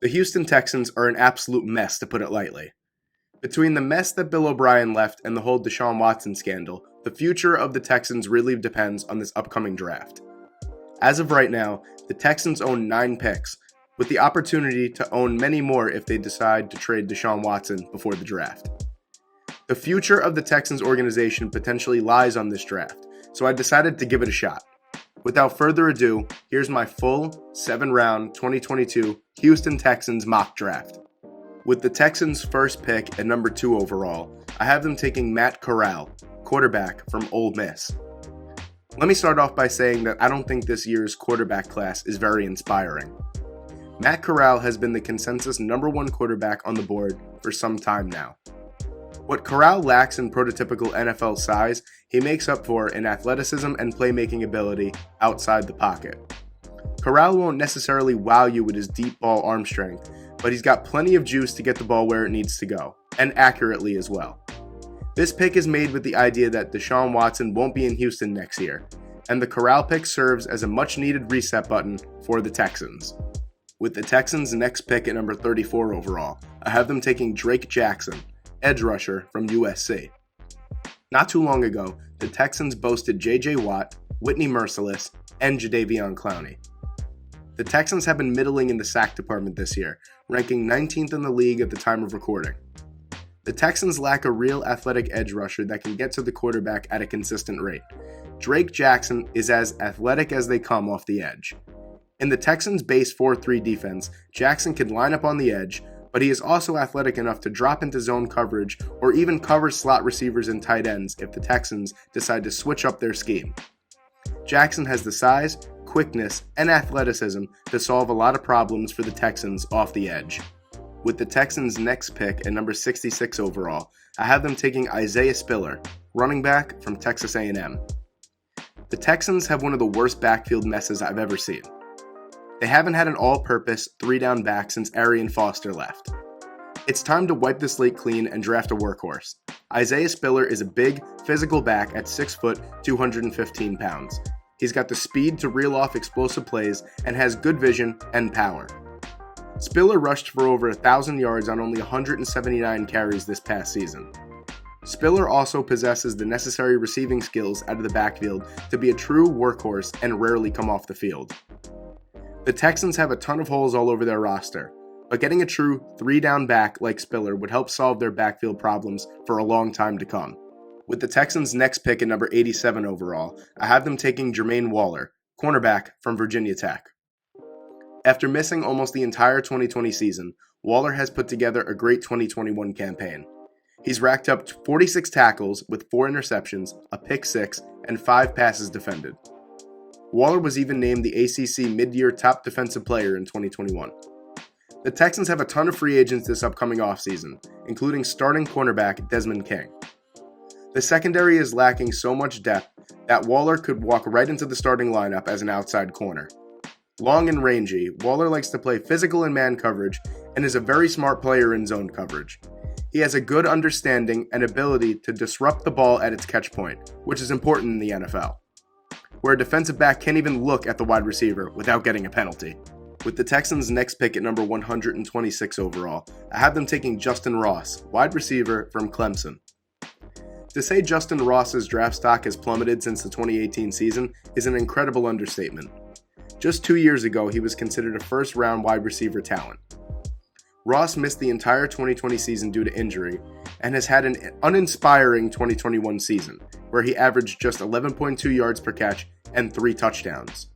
The Houston Texans are an absolute mess, to put it lightly. Between the mess that Bill O'Brien left and the whole Deshaun Watson scandal, the future of the Texans really depends on this upcoming draft. As of right now, the Texans own 9 picks, with the opportunity to own many more if they decide to trade Deshaun Watson before the draft. The future of the Texans organization potentially lies on this draft, so I decided to give it a shot. Without further ado, here's my full 7-round 2022 Houston Texans mock draft. With the Texans' first pick at number 2 overall, I have them taking Matt Corral, quarterback from Ole Miss. Let me start off by saying that I don't think this year's quarterback class is very inspiring. Matt Corral has been the consensus number 1 quarterback on the board for some time now. What Corral lacks in prototypical NFL size, he makes up for in athleticism and playmaking ability outside the pocket. Corral won't necessarily wow you with his deep ball arm strength, but he's got plenty of juice to get the ball where it needs to go, and accurately as well. This pick is made with the idea that Deshaun Watson won't be in Houston next year, and the Corral pick serves as a much-needed reset button for the Texans. With the Texans' next pick at number 34 overall, I have them taking Drake Jackson, edge rusher from USC. Not too long ago, the Texans boasted J.J. Watt, Whitney Mercilus, and Jadeveon Clowney. The Texans have been middling in the sack department this year, ranking 19th in the league at the time of recording. The Texans lack a real athletic edge rusher that can get to the quarterback at a consistent rate. Drake Jackson is as athletic as they come off the edge. In the Texans' base 4-3 defense, Jackson can line up on the edge, but he is also athletic enough to drop into zone coverage or even cover slot receivers and tight ends if the Texans decide to switch up their scheme. Jackson has the size, quickness, and athleticism to solve a lot of problems for the Texans off the edge. With the Texans' next pick at number 66 overall, I have them taking Isaiah Spiller, running back from Texas A&M. The Texans have one of the worst backfield messes I've ever seen. They haven't had an all-purpose 3-down back since Arian Foster left. It's time to wipe the slate clean and draft a workhorse. Isaiah Spiller is a big, physical back at 6 foot, 215 pounds. He's got the speed to reel off explosive plays and has good vision and power. Spiller rushed for over 1,000 yards on only 179 carries this past season. Spiller also possesses the necessary receiving skills out of the backfield to be a true workhorse and rarely come off the field. The Texans have a ton of holes all over their roster, but getting a true 3-down back like Spiller would help solve their backfield problems for a long time to come. With the Texans' next pick at number 87 overall, I have them taking Jermaine Waller, cornerback from Virginia Tech. After missing almost the entire 2020 season, Waller has put together a great 2021 campaign. He's racked up 46 tackles with 4 interceptions, a pick 6, and 5 passes defended. Waller was even named the ACC Mid-Year Top Defensive Player in 2021. The Texans have a ton of free agents this upcoming offseason, including starting cornerback Desmond King. The secondary is lacking so much depth that Waller could walk right into the starting lineup as an outside corner. Long and rangy, Waller likes to play physical in man coverage and is a very smart player in zone coverage. He has a good understanding and ability to disrupt the ball at its catch point, which is important in the NFL, where a defensive back can't even look at the wide receiver without getting a penalty. With the Texans' next pick at number 126 overall, I have them taking Justin Ross, wide receiver from Clemson. To say Justin Ross's draft stock has plummeted since the 2018 season is an incredible understatement. Just 2 years ago, he was considered a first-round wide receiver talent. Ross missed the entire 2020 season due to injury and has had an uninspiring 2021 season, where he averaged just 11.2 yards per catch and 3 touchdowns.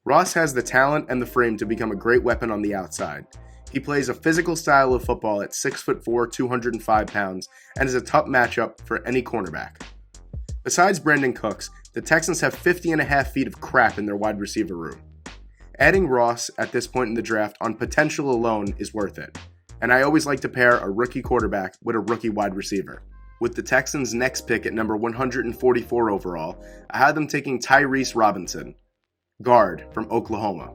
Ross has the talent and the frame to become a great weapon on the outside. He plays a physical style of football at 6'4", 205 pounds, and is a tough matchup for any cornerback. Besides Brandon Cooks, the Texans have 50.5 feet of crap in their wide receiver room. Adding Ross at this point in the draft on potential alone is worth it, and I always like to pair a rookie quarterback with a rookie wide receiver. With the Texans' next pick at number 144 overall, I had them taking Tyrese Robinson, guard from Oklahoma.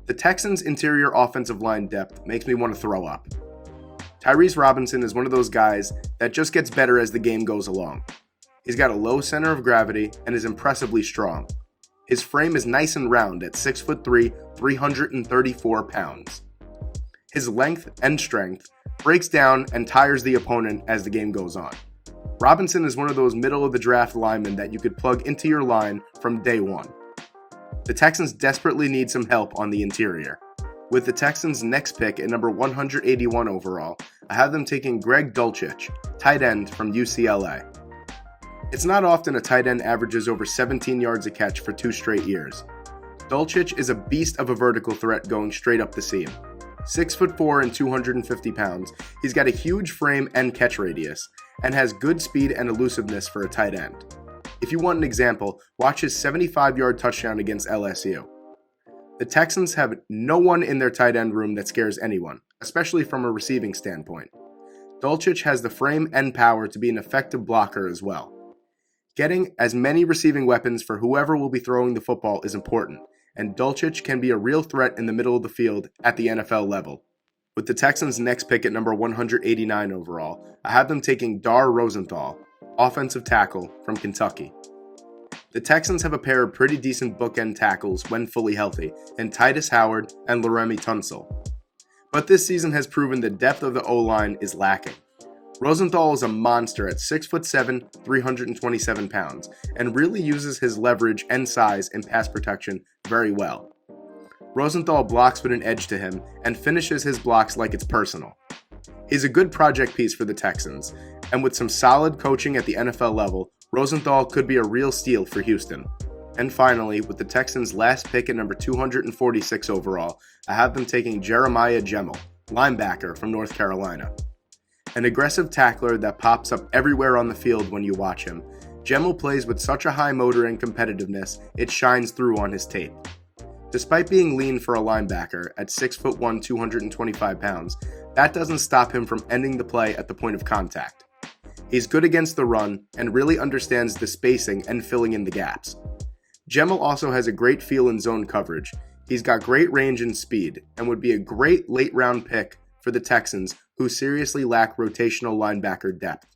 The Texans' interior offensive line depth makes me want to throw up. Tyrese Robinson is one of those guys that just gets better as the game goes along. He's got a low center of gravity and is impressively strong. His frame is nice and round at 6'3", 334 pounds. His length and strength breaks down and tires the opponent as the game goes on. Robinson is one of those middle-of-the-draft linemen that you could plug into your line from day one. The Texans desperately need some help on the interior. With the Texans' next pick at number 181 overall, I have them taking Greg Dulcich, tight end from UCLA. It's not often a tight end averages over 17 yards a catch for 2 straight years. Dulcich is a beast of a vertical threat going straight up the seam. 6'4" and 250 pounds, he's got a huge frame and catch radius, and has good speed and elusiveness for a tight end. If you want an example, watch his 75-yard touchdown against LSU. The Texans have no one in their tight end room that scares anyone, especially from a receiving standpoint. Dulcich has the frame and power to be an effective blocker as well. Getting as many receiving weapons for whoever will be throwing the football is important, and Dulcich can be a real threat in the middle of the field at the NFL level. With the Texans' next pick at number 189 overall, I have them taking Dar Rosenthal, offensive tackle from Kentucky. The Texans have a pair of pretty decent bookend tackles when fully healthy, in Titus Howard and Laremy Tunsil. But this season has proven the depth of the O-line is lacking. Rosenthal is a monster at 6'7", 327 pounds, and really uses his leverage and size in pass protection very well. Rosenthal blocks with an edge to him and finishes his blocks like it's personal. He's a good project piece for the Texans, and with some solid coaching at the NFL level, Rosenthal could be a real steal for Houston. And finally, with the Texans' last pick at number 246 overall, I have them taking Jeremiah Gemmel, linebacker from North Carolina. An aggressive tackler that pops up everywhere on the field when you watch him, Gemmel plays with such a high motor and competitiveness, it shines through on his tape. Despite being lean for a linebacker at 6'1", 225 pounds, that doesn't stop him from ending the play at the point of contact. He's good against the run and really understands the spacing and filling in the gaps. Gemmel also has a great feel in zone coverage. He's got great range and speed and would be a great late round pick for the Texans, who seriously lack rotational linebacker depth.